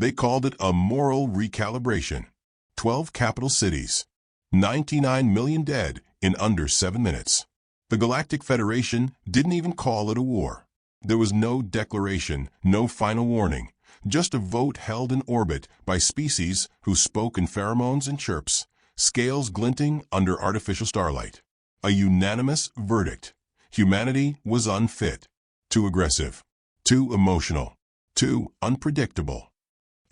They called it a moral recalibration. 12 capital cities. 99 million dead in under 7 minutes. The Galactic Federation didn't even call it a war. There was no declaration, no final warning, just a vote held in orbit by species who spoke in pheromones and chirps, scales glinting under artificial starlight. A unanimous verdict. Humanity was unfit, too aggressive, too emotional, too unpredictable.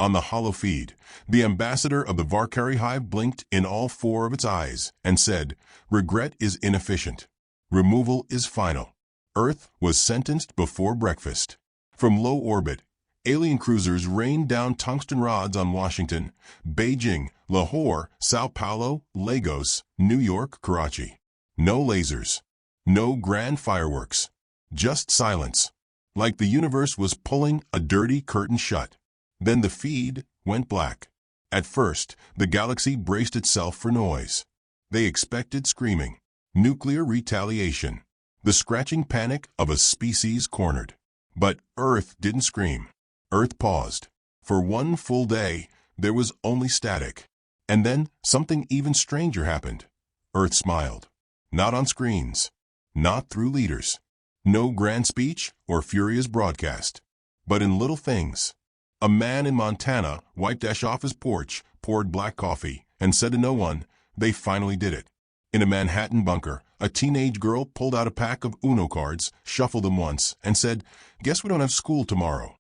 On the hollow feed, the ambassador of the Varkari hive blinked in all 4 of its eyes and said, "Regret is inefficient. Removal is final." Earth was sentenced before breakfast. From low orbit, alien cruisers rained down tungsten rods on Washington, Beijing, Lahore, Sao Paulo, Lagos, New York, Karachi. No lasers. No grand fireworks. Just silence. Like the universe was pulling a dirty curtain shut. Then the feed went black. At first, the galaxy braced itself for noise. They expected screaming. Nuclear retaliation. The scratching panic of a species cornered. But Earth didn't scream. Earth paused. For 1 full day, there was only static. And then something even stranger happened. Earth smiled. Not on screens. Not through leaders. No grand speech or furious broadcast. But in little things. A man in Montana wiped ash off his porch, poured black coffee, and said to no one, "They finally did it." In a Manhattan bunker, a teenage girl pulled out a pack of Uno cards, shuffled them once, and said, "Guess we don't have school tomorrow."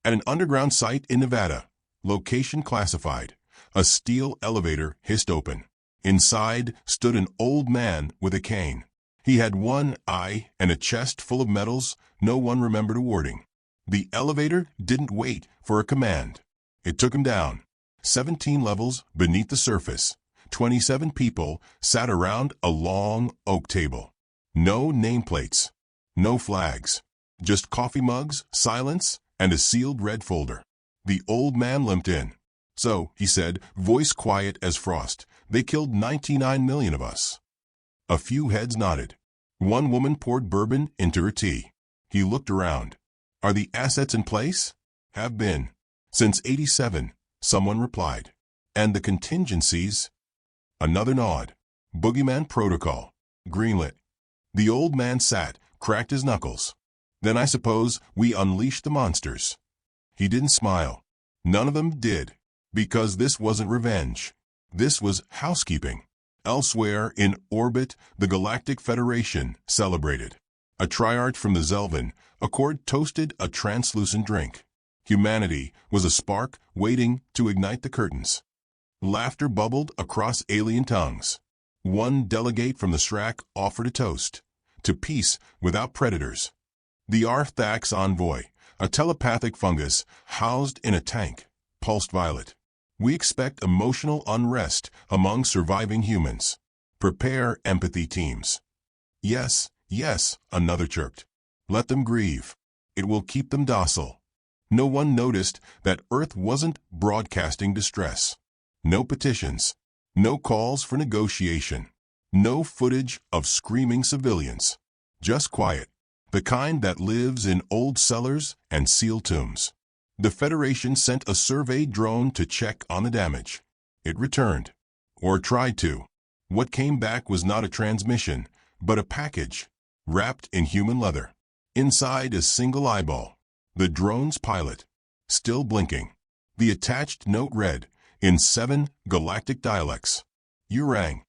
At an underground site in Nevada, location classified, a steel elevator hissed open. Inside stood an old man with a cane. He had one eye and a chest full of medals no one remembered awarding. The elevator didn't wait for a command. It took him down. 17 levels beneath the surface. 27 people sat around a long oak table. No nameplates. No flags. Just coffee mugs, silence, and a sealed red folder. The old man limped in. "So," he said, voice quiet as frost, "they killed 99 million of us." A few heads nodded. One woman poured bourbon into her tea. He looked around. "Are the assets in place?" "Have been. Since '87, someone replied. "And the contingencies?" Another nod. "Boogeyman protocol. Greenlit." The old man sat, cracked his knuckles. "Then I suppose we unleash the monsters." He didn't smile. None of them did. Because this wasn't revenge. This was housekeeping. Elsewhere in orbit, the Galactic Federation celebrated. A triarch from the Zelvin Accord toasted a translucent drink. Humanity was a spark waiting to ignite the curtains. Laughter bubbled across alien tongues. One delegate from the Shrek offered a toast. To peace without predators. The Arthak's envoy, a telepathic fungus housed in a tank, pulsed violet. "We expect emotional unrest among surviving humans. Prepare empathy teams." "Yes, yes," another chirped. "Let them grieve. It will keep them docile." No one noticed that Earth wasn't broadcasting distress. No petitions. No calls for negotiation. No footage of screaming civilians. Just quiet. The kind that lives in old cellars and sealed tombs. The Federation sent a survey drone to check on the damage. It returned. Or tried to. What came back was not a transmission, but a package, wrapped in human leather. Inside a single eyeball. The drone's pilot. Still blinking. The attached note read, in 7 galactic dialects. "You rang."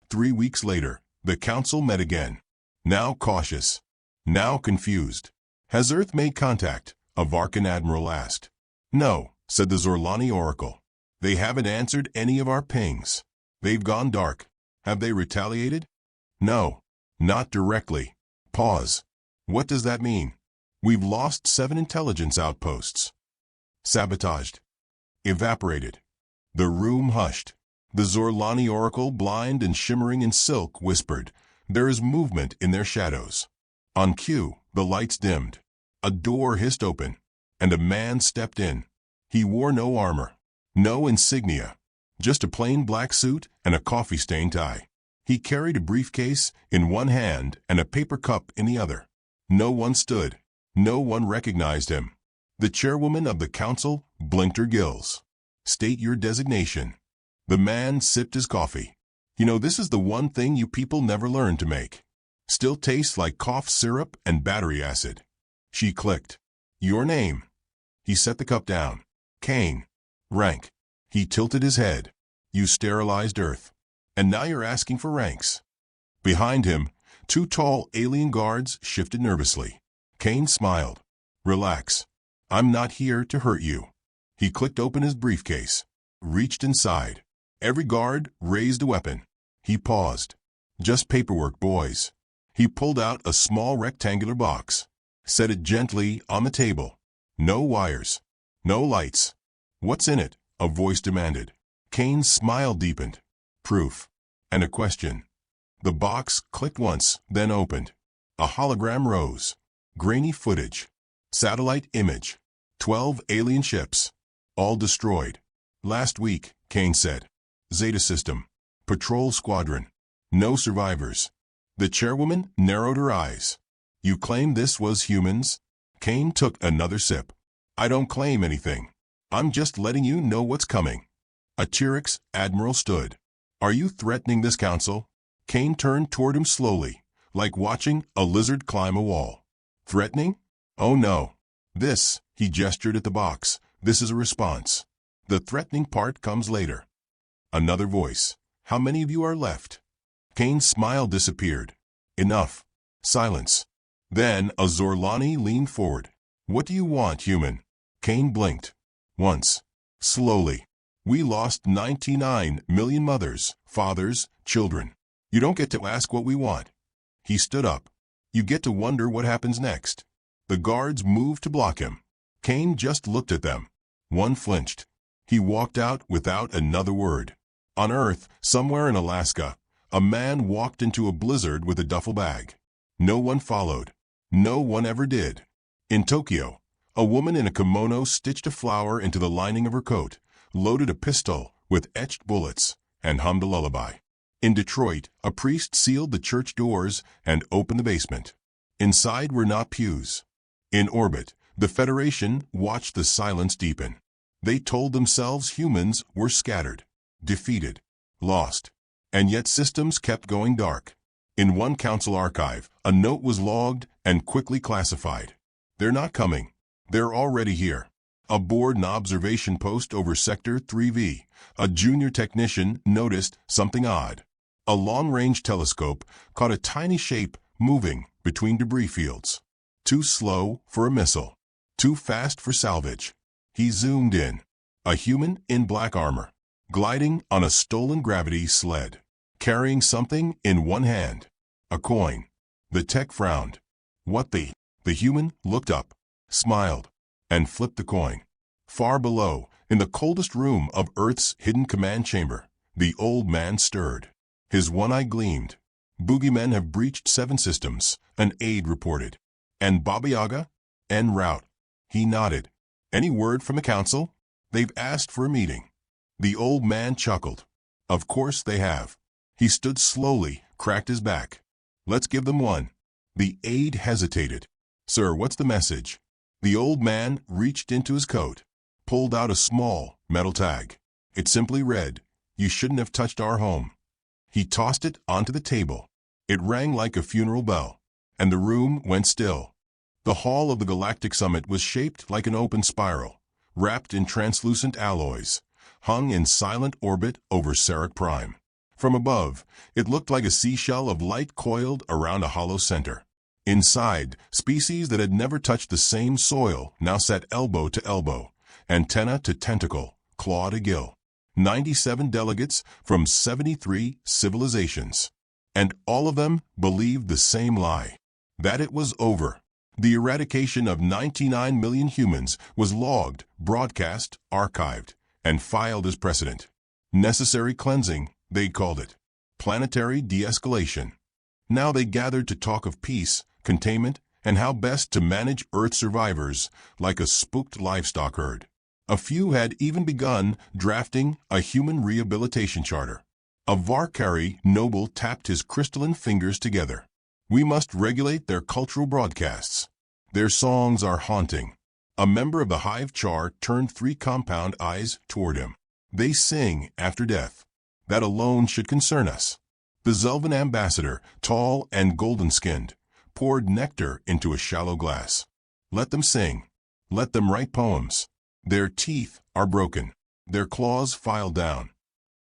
3 weeks later, the council met again. Now cautious. Now confused. "Has Earth made contact?" a Varkan admiral asked. "No," said the Zorlani oracle. "They haven't answered any of our pings. They've gone dark." "Have they retaliated?" "No. Not directly." Pause. "What does that mean?" "We've lost 7 intelligence outposts." "Sabotaged." "Evaporated." The room hushed. The Zorlani oracle, blind and shimmering in silk, whispered, "There is movement in their shadows." On cue, the lights dimmed. A door hissed open, and a man stepped in. He wore no armor, no insignia, just a plain black suit and a coffee-stained tie. He carried a briefcase in one hand and a paper cup in the other. No one stood. No one recognized him. The chairwoman of the council blinked her gills. State your designation. The man sipped his coffee. You know, this is the one thing you people never learn to make. Still tastes like cough syrup and battery acid. She clicked. Your name. He set the cup down. Kane. Rank. He tilted his head. You sterilized Earth. And now you're asking for ranks. Behind him, two tall alien guards shifted nervously. Kane smiled. Relax. I'm not here to hurt you. He clicked open his briefcase. Reached inside. Every guard raised a weapon. He paused. Just paperwork, boys. He pulled out a small rectangular box. Set it gently on the table. No wires. No lights. What's in it? A voice demanded. Kane's smile deepened. Proof. And a question. The box clicked once, then opened. A hologram rose. Grainy footage. Satellite image. 12 alien ships. All destroyed. Last week, Kane said. Zeta System. Patrol Squadron. No survivors. The chairwoman narrowed her eyes. You claim this was humans? Kane took another sip. I don't claim anything. I'm just letting you know what's coming. A T-Rex admiral stood. Are you threatening this council? Kane turned toward him slowly, like watching a lizard climb a wall. Threatening? Oh no. This, he gestured at the box, this is a response. The threatening part comes later. Another voice. How many of you are left? Kane's smile disappeared. Enough. Silence. Then a Zorlani leaned forward. What do you want, human? Kane blinked. Once. Slowly. We lost 99 million mothers, fathers, children. You don't get to ask what we want. He stood up. You get to wonder what happens next. The guards moved to block him. Kane just looked at them. One flinched. He walked out without another word. On Earth, somewhere in Alaska, a man walked into a blizzard with a duffel bag. No one followed. No one ever did. In Tokyo, a woman in a kimono stitched a flower into the lining of her coat, loaded a pistol with etched bullets, and hummed a lullaby. In Detroit, a priest sealed the church doors and opened the basement. Inside were not pews. In orbit, the Federation watched the silence deepen. They told themselves humans were scattered, defeated, lost. And yet systems kept going dark. In one council archive, a note was logged and quickly classified. They're not coming. They're already here. Aboard an observation post over Sector 3V, a junior technician noticed something odd. A long-range telescope caught a tiny shape moving between debris fields. Too slow for a missile. Too fast for salvage. He zoomed in. A human in black armor, gliding on a stolen gravity sled, carrying something in one hand. A coin. The tech frowned. What the? The human looked up, smiled, and flipped the coin. Far below, in the coldest room of Earth's hidden command chamber, the old man stirred. His one eye gleamed. Boogeymen have breached 7 systems, an aide reported. And Baba Yaga? En route. He nodded. Any word from the council? They've asked for a meeting. The old man chuckled. Of course they have. He stood slowly, cracked his back. Let's give them one. The aide hesitated. Sir, what's the message? The old man reached into his coat, pulled out a small metal tag. It simply read, You shouldn't have touched our home. He tossed it onto the table. It rang like a funeral bell, and the room went still. The hall of the Galactic Summit was shaped like an open spiral, wrapped in translucent alloys, hung in silent orbit over Sarek Prime. From above, it looked like a seashell of light coiled around a hollow center. Inside, species that had never touched the same soil now sat elbow to elbow, antenna to tentacle, claw to gill. 97 delegates from 73 civilizations. And all of them believed the same lie, that it was over. The eradication of 99 million humans was logged, broadcast, archived, and filed as precedent. Necessary cleansing, they called it. Planetary de-escalation. Now they gathered to talk of peace, containment, and how best to manage Earth survivors like a spooked livestock herd. A few had even begun drafting a human rehabilitation charter. A Varkari noble tapped his crystalline fingers together. We must regulate their cultural broadcasts. Their songs are haunting. A member of the hive char turned 3 compound eyes toward him. They sing after death. That alone should concern us. The Zelvan ambassador, tall and golden-skinned, poured nectar into a shallow glass. Let them sing. Let them write poems. Their teeth are broken. Their claws filed down.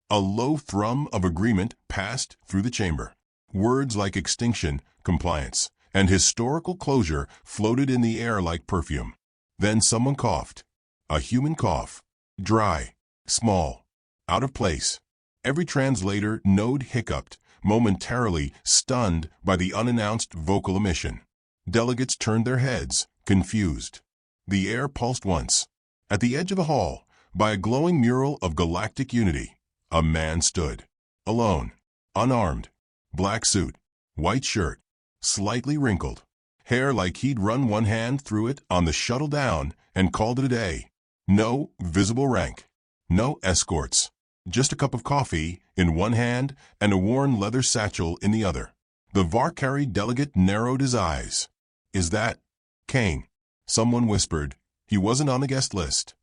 A low thrum of agreement passed through the chamber. Words like extinction, compliance, and historical closure floated in the air like perfume. Then someone coughed. A human cough. Dry, small, out of place. Every translator node hiccuped, momentarily stunned by the unannounced vocal emission. Delegates turned their heads, confused. The air pulsed once. At the edge of the hall, by a glowing mural of galactic unity, a man stood. Alone, unarmed, black suit, white shirt, slightly wrinkled. Hair like he'd run one hand through it on the shuttle down and called it a day. No visible rank. No escorts. Just a cup of coffee in one hand and a worn leather satchel in the other. The Varkari delegate narrowed his eyes. Is that Kane? Someone whispered. He wasn't on the guest list.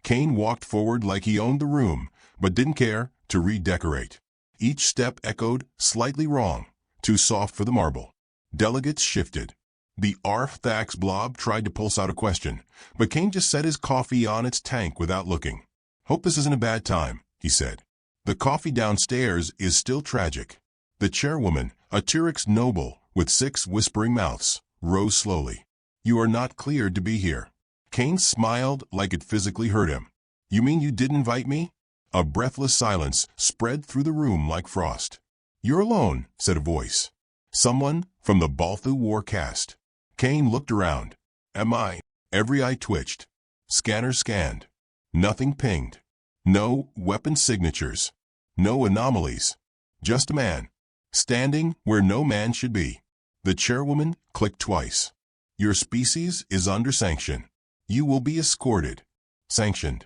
Kane walked forward like he owned the room, but didn't care to redecorate. Each step echoed slightly wrong, too soft for the marble. Delegates shifted. The Arthax blob tried to pulse out a question, but Kane just set his coffee on its tank without looking. Hope this isn't a bad time, he said. The coffee downstairs is still tragic. The chairwoman, a Tyrix noble with 6 whispering mouths, rose slowly. You are not cleared to be here. Kane smiled like it physically hurt him. You mean you didn't invite me? A breathless silence spread through the room like frost. You're alone, said a voice. Someone from the Balthu War cast. Kane looked around. Am I? Every eye twitched. Scanner scanned. Nothing pinged. No weapon signatures. No anomalies. Just a man. Standing where no man should be. The chairwoman clicked twice. Your species is under sanction. You will be escorted. Sanctioned.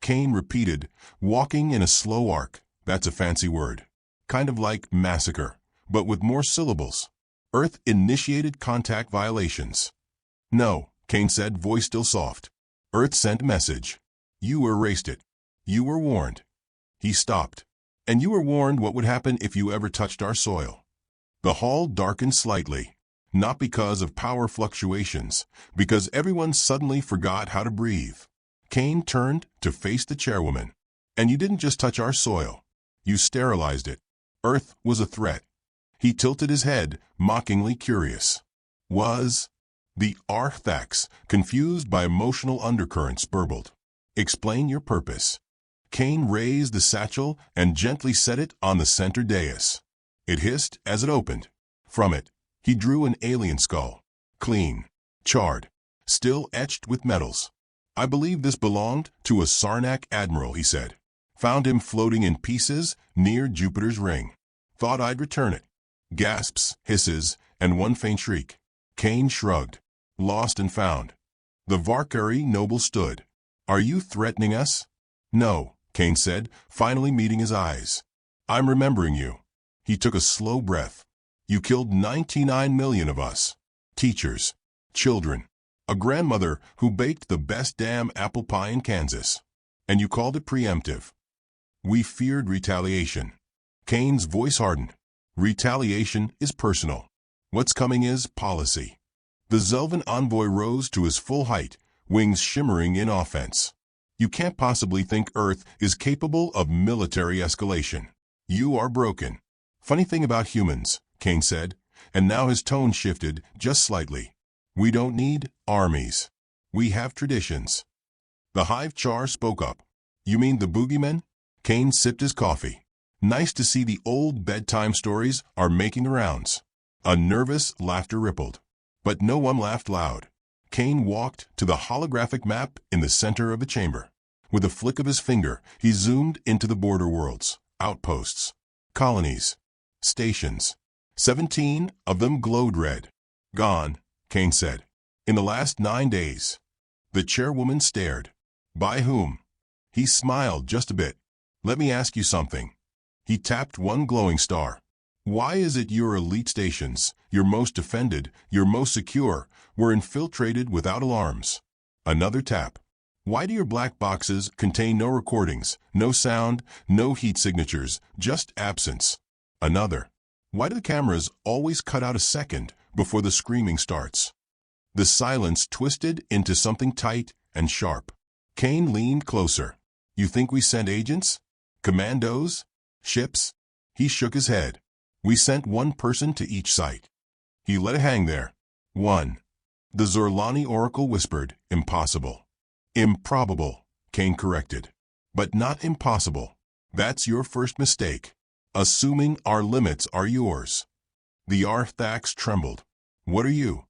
Kane repeated, walking in a slow arc. That's a fancy word. Kind of like massacre, but with more syllables. Earth-initiated contact violations. No, Kane said, voice still soft. Earth sent message. You erased it. You were warned. He stopped. And you were warned what would happen if you ever touched our soil. The hall darkened slightly, not because of power fluctuations, because everyone suddenly forgot how to breathe. Kane turned to face the chairwoman. And you didn't just touch our soil. You sterilized it. Earth was a threat. He tilted his head, mockingly curious. Was? The Arthax, confused by emotional undercurrents, burbled. Explain your purpose. Kane raised the satchel and gently set it on the center dais. It hissed as it opened. From it, he drew an alien skull. Clean. Charred. Still etched with metals. I believe this belonged to a Sarnak admiral, he said. Found him floating in pieces near Jupiter's ring. Thought I'd return it. Gasps, hisses, and one faint shriek. Kane shrugged. Lost and found. The Varkari noble stood. Are you threatening us? No, Kane said, finally meeting his eyes. I'm remembering you. He took a slow breath. You killed 99 million of us. Teachers. Children. A grandmother who baked the best damn apple pie in Kansas. And you called it preemptive. We feared retaliation. Kane's voice hardened. Retaliation is personal. What's coming is policy. The Zelvan envoy rose to his full height, wings shimmering in offense. You can't possibly think Earth is capable of military escalation. You are broken. Funny thing about humans, Kane said, and now his tone shifted just slightly. We don't need armies. We have traditions. The hive char spoke up. You mean the Boogeyman? Kane sipped his coffee. Nice to see the old bedtime stories are making the rounds. A nervous laughter rippled. But no one laughed loud. Kane walked to the holographic map in the center of the chamber. With a flick of his finger, he zoomed into the border worlds, outposts, colonies, stations. 17 of them glowed red. Gone, Kane said. In the last 9 days. The chairwoman stared. By whom? He smiled just a bit. Let me ask you something. He tapped one glowing star. Why is it your elite stations, your most defended, your most secure, were infiltrated without alarms? Another tap. Why do your black boxes contain no recordings, no sound, no heat signatures, just absence? Another. Why do the cameras always cut out a second before the screaming starts? The silence twisted into something tight and sharp. Kane leaned closer. You think we sent agents? Commandos? Ships? He shook his head. We sent one person to each site. He let it hang there. One. The Zorlani Oracle whispered, impossible. Improbable, Kane corrected. But not impossible. That's your first mistake. Assuming our limits are yours. The Arthax trembled. What are you?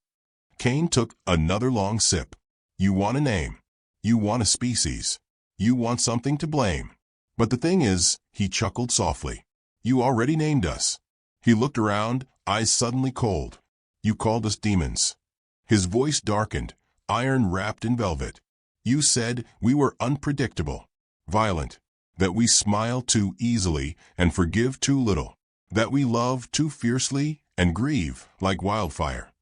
Kane took another long sip. You want a name. You want a species. You want something to blame. But the thing is, he chuckled softly. You already named us. He looked around, eyes suddenly cold. You called us demons. His voice darkened, iron wrapped in velvet. You said we were unpredictable, violent, that we smile too easily and forgive too little, that we love too fiercely and grieve like wildfire.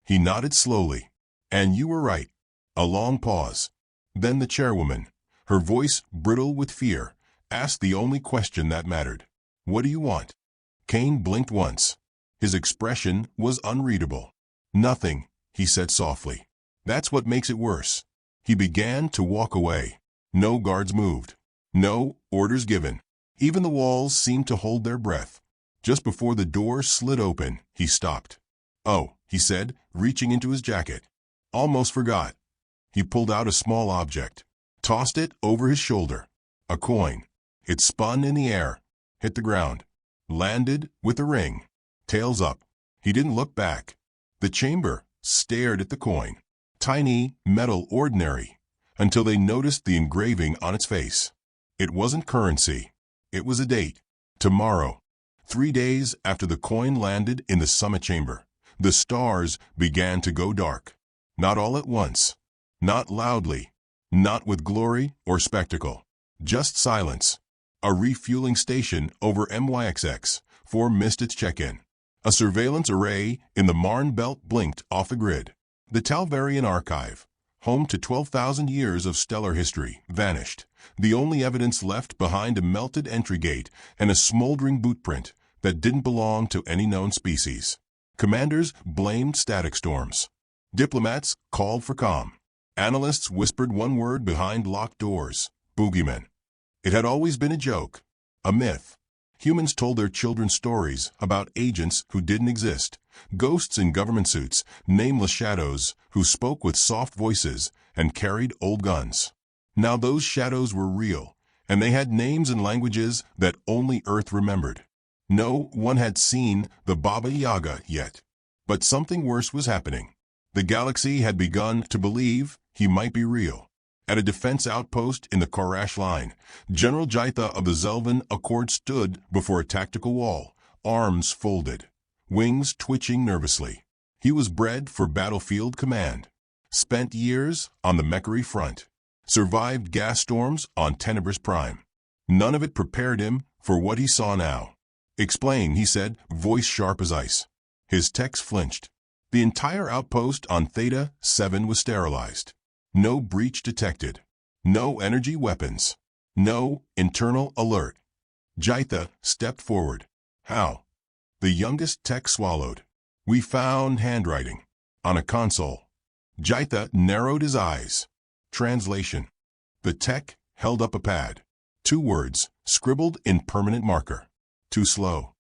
He nodded slowly. And you were right. A long pause. Then the chairwoman, her voice brittle with fear, asked the only question that mattered. What do you want? Kane blinked once. His expression was unreadable. Nothing, he said softly. That's what makes it worse. He began to walk away. No guards moved. No orders given. Even the walls seemed to hold their breath. Just before the door slid open, he stopped. Oh, he said, reaching into his jacket. Almost forgot. He pulled out a small object, tossed it over his shoulder. A coin. It spun in the air, hit the ground, landed with a ring, tails up. He didn't look back. The chamber stared at the coin. Tiny, metal, ordinary, until they noticed the engraving on its face. It wasn't currency. It was a date. Tomorrow. 3 days after the coin landed in the summit chamber, the stars began to go dark. Not all at once. Not loudly. Not with glory or spectacle. Just silence. A refueling station over MYXX 4 missed its check-in. A surveillance array in the Marne belt blinked off the grid. The Talvarian Archive, home to 12,000 years of stellar history, vanished. The only evidence left behind a melted entry gate and a smoldering bootprint that didn't belong to any known species. Commanders blamed static storms. Diplomats called for calm. Analysts whispered one word behind locked doors: Boogeyman. It had always been a joke, a myth. Humans told their children stories about agents who didn't exist, ghosts in government suits, nameless shadows who spoke with soft voices and carried old guns. Now those shadows were real, and they had names and languages that only Earth remembered. No one had seen the Baba Yaga yet. But something worse was happening. The galaxy had begun to believe he might be real. At a defense outpost in the Korash line, General Jaitha of the Zelvan Accord stood before a tactical wall, arms folded, wings twitching nervously. He was bred for battlefield command. Spent years on the Mechari front. Survived gas storms on Tenebris Prime. None of it prepared him for what he saw now. Explain, he said, voice sharp as ice. His techs flinched. The entire outpost on Theta 7 was sterilized. No breach detected. No energy weapons. No internal alert. Jaitha stepped forward. How? The youngest tech swallowed. We found handwriting. On a console. Jaitha narrowed his eyes. Translation. The tech held up a pad. 2 words, scribbled in permanent marker. Too slow.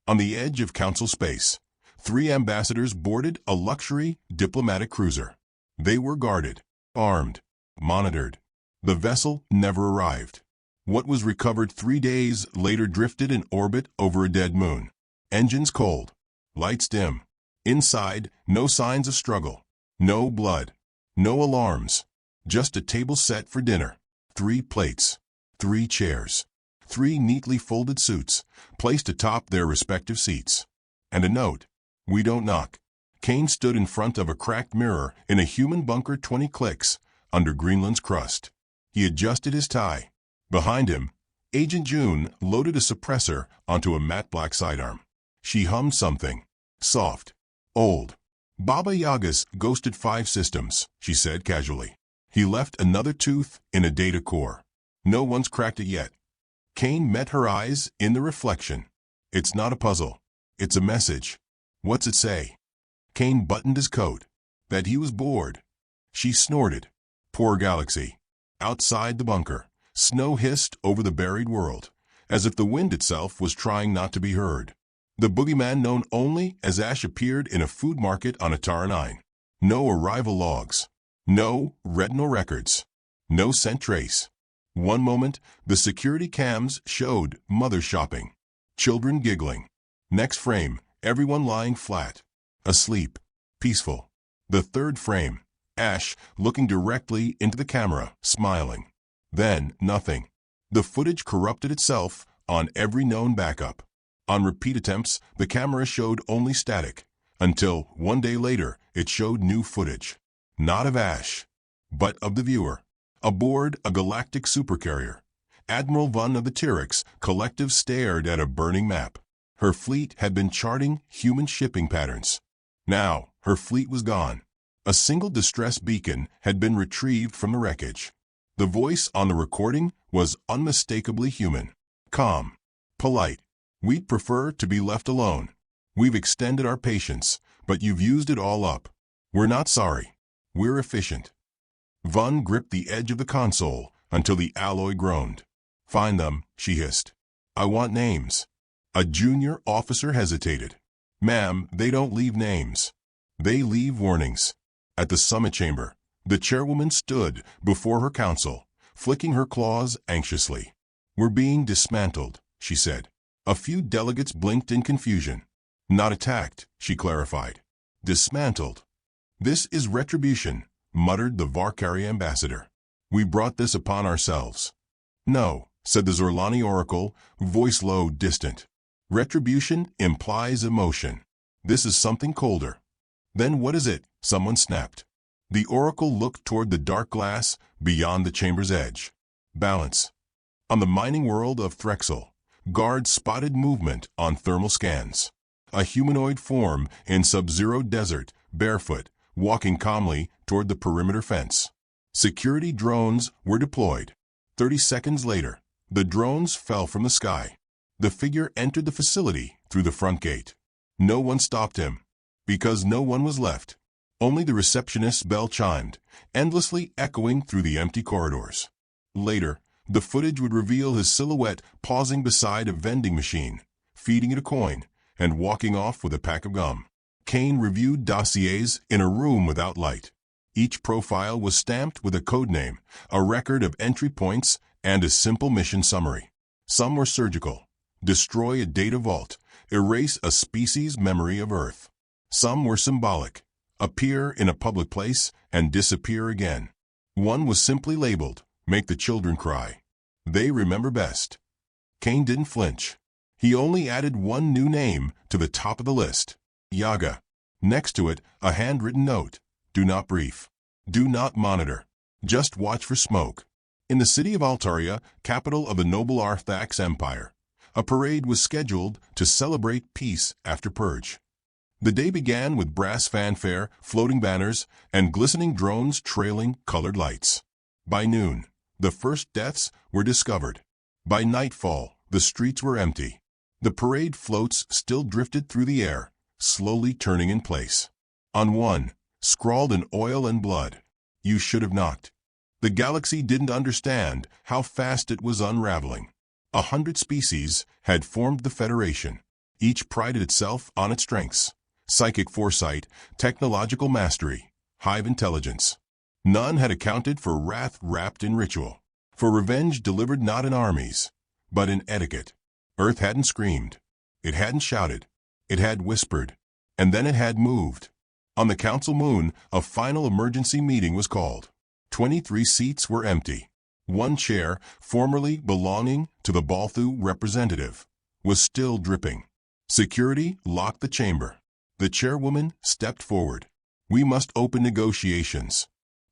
On the edge of council space, 3 ambassadors boarded a luxury diplomatic cruiser. They were guarded, armed, monitored. The vessel never arrived. What was recovered 3 days later drifted in orbit over a dead moon. Engines cold. Lights dim. Inside, no signs of struggle. No blood. No alarms. Just a table set for dinner. 3 plates. 3 chairs. 3 neatly folded suits, placed atop their respective seats. And a note. We don't knock. Kane stood in front of a cracked mirror in a human bunker 20 clicks under Greenland's crust. He adjusted his tie. Behind him, Agent June loaded a suppressor onto a matte black sidearm. She hummed something. Soft. Old. Baba Yaga's ghosted 5 systems, she said casually. He left another tooth in a data core. No one's cracked it yet. Kane met her eyes in the reflection. It's not a puzzle. It's a message. What's it say? Kane buttoned his coat. That he was bored. She snorted. Poor galaxy. Outside the bunker, snow hissed over the buried world, as if the wind itself was trying not to be heard. The boogeyman known only as Ash appeared in a food market on Atara 9. No arrival logs. No retinal records. No scent trace. One moment, the security cams showed mothers shopping, children giggling. Next frame, everyone lying flat, asleep, peaceful. The third frame, Ash looking directly into the camera, smiling. Then, nothing. The footage corrupted itself on every known backup. On repeat attempts, the camera showed only static, until one day later it showed new footage. Not of Ash, but of the viewer. Aboard a galactic supercarrier, Admiral Vun of the Tyrix Collective stared at a burning map. Her fleet had been charting human shipping patterns. Now, her fleet was gone. A single distress beacon had been retrieved from the wreckage. The voice on the recording was unmistakably human. Calm. Polite. We'd prefer to be left alone. We've extended our patience, but you've used it all up. We're not sorry. We're efficient. Vun gripped the edge of the console until the alloy groaned. Find them, she hissed. I want names. A junior officer hesitated. Ma'am, they don't leave names. They leave warnings. At the summit chamber, the chairwoman stood before her council, flicking her claws anxiously. We're being dismantled, she said. A few delegates blinked in confusion. Not attacked, she clarified. Dismantled. This is retribution, muttered the Varkari ambassador. We brought this upon ourselves. No, said the Zorlani oracle, voice low, distant. Retribution implies emotion. This is something colder. Then what is it? Someone snapped. The oracle looked toward the dark glass beyond the chamber's edge. Balance. On the mining world of Threxel, guards spotted movement on thermal scans. A humanoid form in sub-zero desert, barefoot, walking calmly toward the perimeter fence. Security drones were deployed. 30 seconds later, the drones fell from the sky. The figure entered the facility through the front gate. No one stopped him, because no one was left. Only the receptionist's bell chimed, endlessly echoing through the empty corridors. Later, the footage would reveal his silhouette pausing beside a vending machine, feeding it a coin, and walking off with a pack of gum. Kane reviewed dossiers in a room without light. Each profile was stamped with a code name, a record of entry points, and a simple mission summary. Some were surgical. Destroy a data vault, erase a species' memory of Earth. Some were symbolic. Appear in a public place and disappear again. One was simply labeled, make the children cry. They remember best. Kane didn't flinch. He only added one new name to the top of the list. Yaga. Next to it, a handwritten note. Do not brief. Do not monitor. Just watch for smoke. In the city of Altaria, capital of the noble Arthax Empire, a parade was scheduled to celebrate peace after purge. The day began with brass fanfare, floating banners, and glistening drones trailing colored lights. By noon, the first deaths were discovered. By nightfall, the streets were empty. The parade floats still drifted through the air, slowly turning in place. On one, scrawled in oil and blood, you should have knocked. The galaxy didn't understand how fast it was unraveling. 100 species had formed the Federation. Each prided itself on its strengths: psychic foresight, technological mastery, hive intelligence. None had accounted for wrath wrapped in ritual, for revenge delivered not in armies, but in etiquette. Earth hadn't screamed. It hadn't shouted. It had whispered. And then it had moved. On the council moon, a final emergency meeting was called. 23 seats were empty. One chair, formerly belonging to the Balthu representative, was still dripping. Security locked the chamber. The chairwoman stepped forward. We must open negotiations.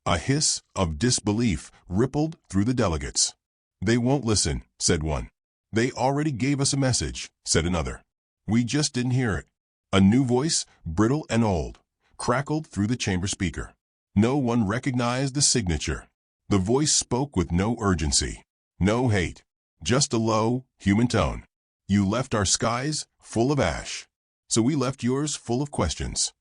A hiss of disbelief rippled through the delegates. They won't listen, said one. They already gave us a message, said another. We just didn't hear it. A new voice, brittle and old, crackled through the chamber speaker. No one recognized the signature. The voice spoke with no urgency, no hate, just a low, human tone. You left our skies full of ash, so we left yours full of questions.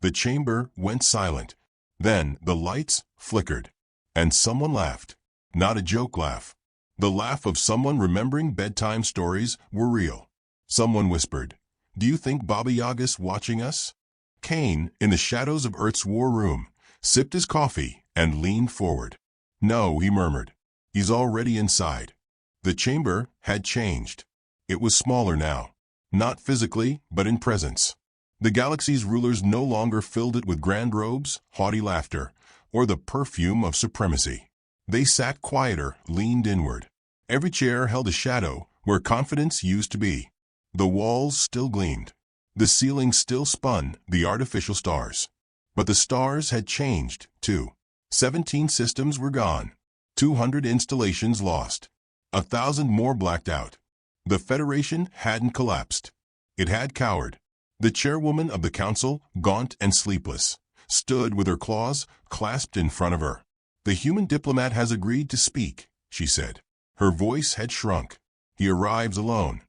The chamber went silent. Then the lights flickered, and someone laughed. Not a joke laugh. The laugh of someone remembering bedtime stories were real. Someone whispered, "Do you think Baba Yaga's watching us?" Cain, in the shadows of Earth's war room, sipped his coffee and leaned forward. "No," he murmured. "He's already inside." The chamber had changed. It was smaller now. Not physically, but in presence. The galaxy's rulers no longer filled it with grand robes, haughty laughter, or the perfume of supremacy. They sat quieter, leaned inward. Every chair held a shadow where confidence used to be. The walls still gleamed. The ceiling still spun the artificial stars. But the stars had changed, too. 17 systems were gone. 200 installations lost. 1,000 more blacked out. The Federation hadn't collapsed. It had cowered. The chairwoman of the council, gaunt and sleepless, stood with her claws clasped in front of her. "The human diplomat has agreed to speak," she said. Her voice had shrunk. "He arrives alone."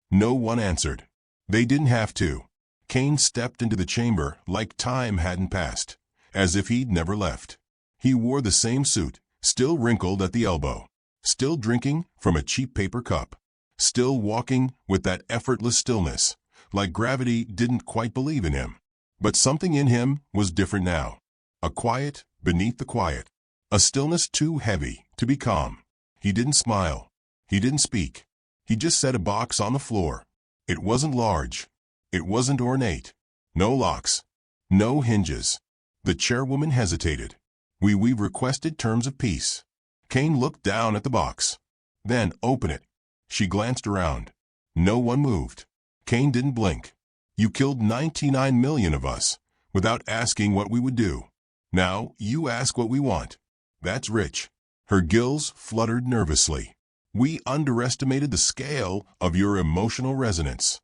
No one answered. They didn't have to. Cain stepped into the chamber like time hadn't passed, as if he'd never left. He wore the same suit, still wrinkled at the elbow, still drinking from a cheap paper cup, still walking with that effortless stillness, like gravity didn't quite believe in him. But something in him was different now. A quiet beneath the quiet. A stillness too heavy to be calm. He didn't smile. He didn't speak. He just set a box on the floor. It wasn't large. It wasn't ornate. No locks. No hinges. The chairwoman hesitated. We've requested terms of peace." Cain looked down at the box. "Then open it." She glanced around. No one moved. Cain didn't blink. "You killed 99 million of us without asking what we would do. Now you ask what we want. That's rich." Her gills fluttered nervously. "We underestimated the scale of your emotional resonance."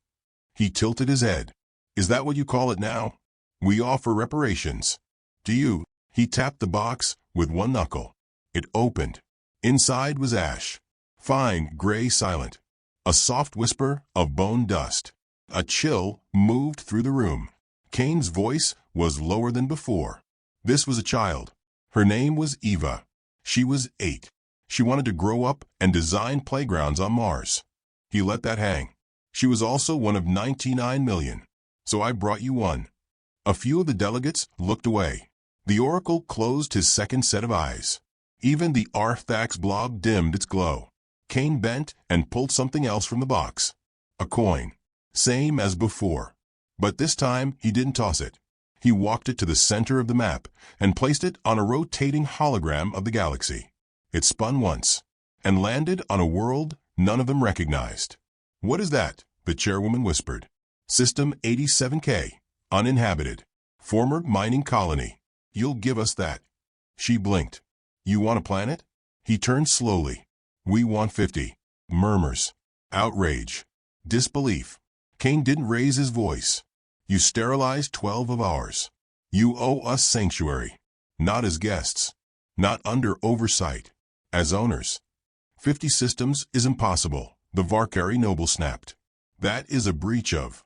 He tilted his head. "Is that what you call it now? We offer reparations. Do you?" He tapped the box with one knuckle. It opened. Inside was ash. Fine, gray, silent. A soft whisper of bone dust. A chill moved through the room. Cain's voice was lower than before. This was a child. Her name was Eva. She was 8. She wanted to grow up and design playgrounds on Mars. He let that hang. "She was also one of 99 million. So I brought you one." A few of the delegates looked away. The Oracle closed his second set of eyes. Even the Arthax blob dimmed its glow. Cain bent and pulled something else from the box. A coin. Same as before. But this time he didn't toss it. He walked it to the center of the map and placed it on a rotating hologram of the galaxy. It spun once and landed on a world none of them recognized. "What is that?" the chairwoman whispered. "System 87K, uninhabited. Former mining colony. You'll give us that." She blinked. "You want a planet?" He turned slowly. "We want 50. Murmurs. Outrage. Disbelief. Cain didn't raise his voice. "You sterilized 12 of ours. You owe us sanctuary. Not as guests. Not under oversight. As owners. 50 systems is impossible," the Varkari noble snapped. "That is a breach of."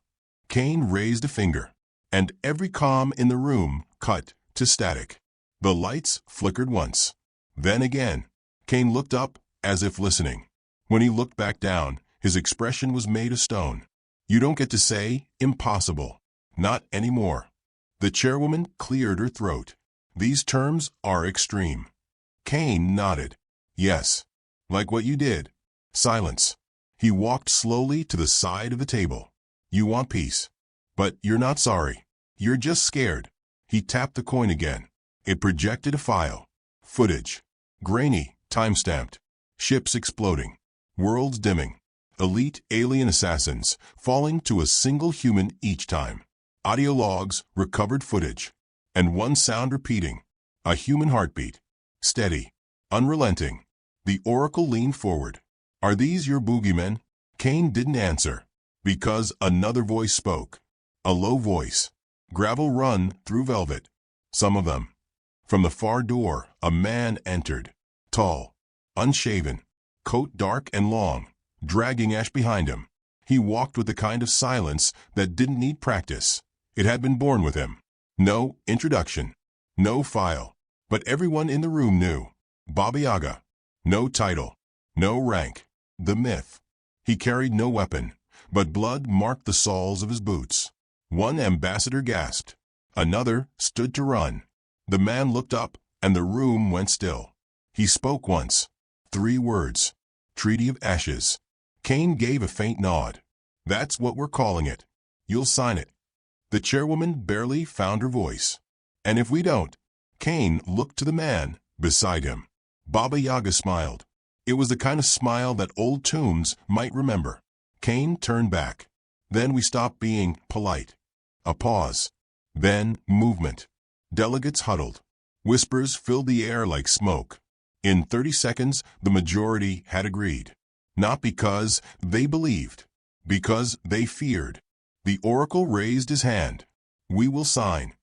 Cain raised a finger, and every comm in the room cut to static. The lights flickered once. Then again. Cain looked up, as if listening. When he looked back down, his expression was made of stone. "You don't get to say impossible. Not anymore." The chairwoman cleared her throat. "These terms are extreme." Cain nodded. "Yes. Like what you did." Silence. He walked slowly to the side of the table. "You want peace. But you're not sorry. You're just scared." He tapped the coin again. It projected a file. Footage. Grainy, time-stamped. Ships exploding. Worlds dimming. Elite alien assassins falling to a single human each time. Audio logs, recovered footage. And one sound repeating. A human heartbeat. Steady. Unrelenting. The Oracle leaned forward. "Are these your boogeymen?" Cain didn't answer. Because another voice spoke. A low voice. Gravel run through velvet. "Some of them." From the far door, a man entered. Tall, unshaven, coat dark and long, dragging ash behind him. He walked with the kind of silence that didn't need practice. It had been born with him. No introduction, no file, but everyone in the room knew. Baba Yaga. No title, no rank, the myth. He carried no weapon, but blood marked the soles of his boots. One ambassador gasped. Another stood to run. The man looked up, and the room went still. He spoke once. 3 words. Treaty of Ashes. Cain gave a faint nod. That's what we're calling it. You'll sign it. The chairwoman barely found her voice. And if we don't? Cain looked to the man beside him. Baba Yaga smiled. It was the kind of smile that old tombs might remember. Cain turned back. Then we stopped being polite. A pause. Then movement. Delegates huddled. Whispers filled the air like smoke. In 30 seconds, the majority had agreed. Not because they believed, because they feared. The oracle raised his hand. We will sign.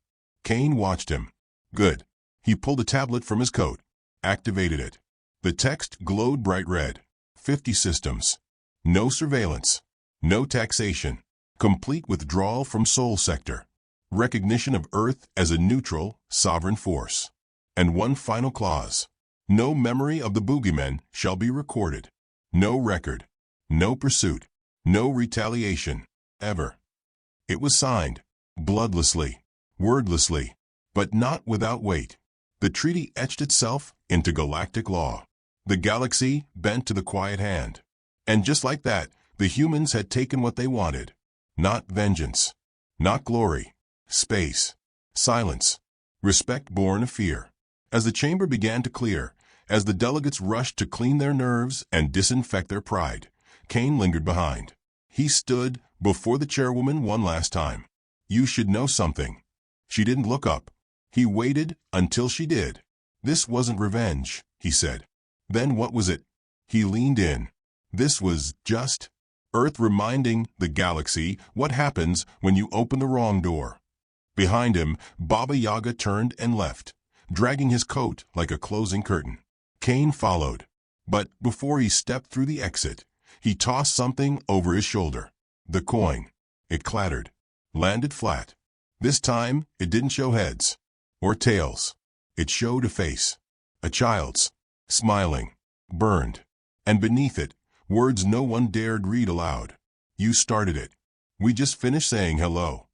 Cain watched him. Good. He pulled a tablet from his coat, activated it. The text glowed bright red. 50 systems. No surveillance. No taxation. Complete withdrawal from Soul Sector. Recognition of Earth as a neutral, sovereign force. And one final clause. No memory of the Boogeyman shall be recorded. No record. No pursuit. No retaliation. Ever. It was signed. Bloodlessly. Wordlessly. But not without weight. The treaty etched itself into galactic law. The galaxy bent to the quiet hand. And just like that, the humans had taken what they wanted. Not vengeance. Not glory. Space. Silence. Respect born of fear. As the chamber began to clear, as the delegates rushed to clean their nerves and disinfect their pride, Cain lingered behind. He stood before the chairwoman one last time. You should know something. She didn't look up. He waited until she did. This wasn't revenge, he said. Then what was it? He leaned in. This was just Earth reminding the galaxy what happens when you open the wrong door. Behind him, Baba Yaga turned and left, dragging his coat like a closing curtain. Cain followed. But before he stepped through the exit, he tossed something over his shoulder. The coin. It clattered. Landed flat. This time, it didn't show heads. Or tails. It showed a face. A child's. Smiling. Burned. And beneath it, words no one dared read aloud. You started it. We just finished saying hello.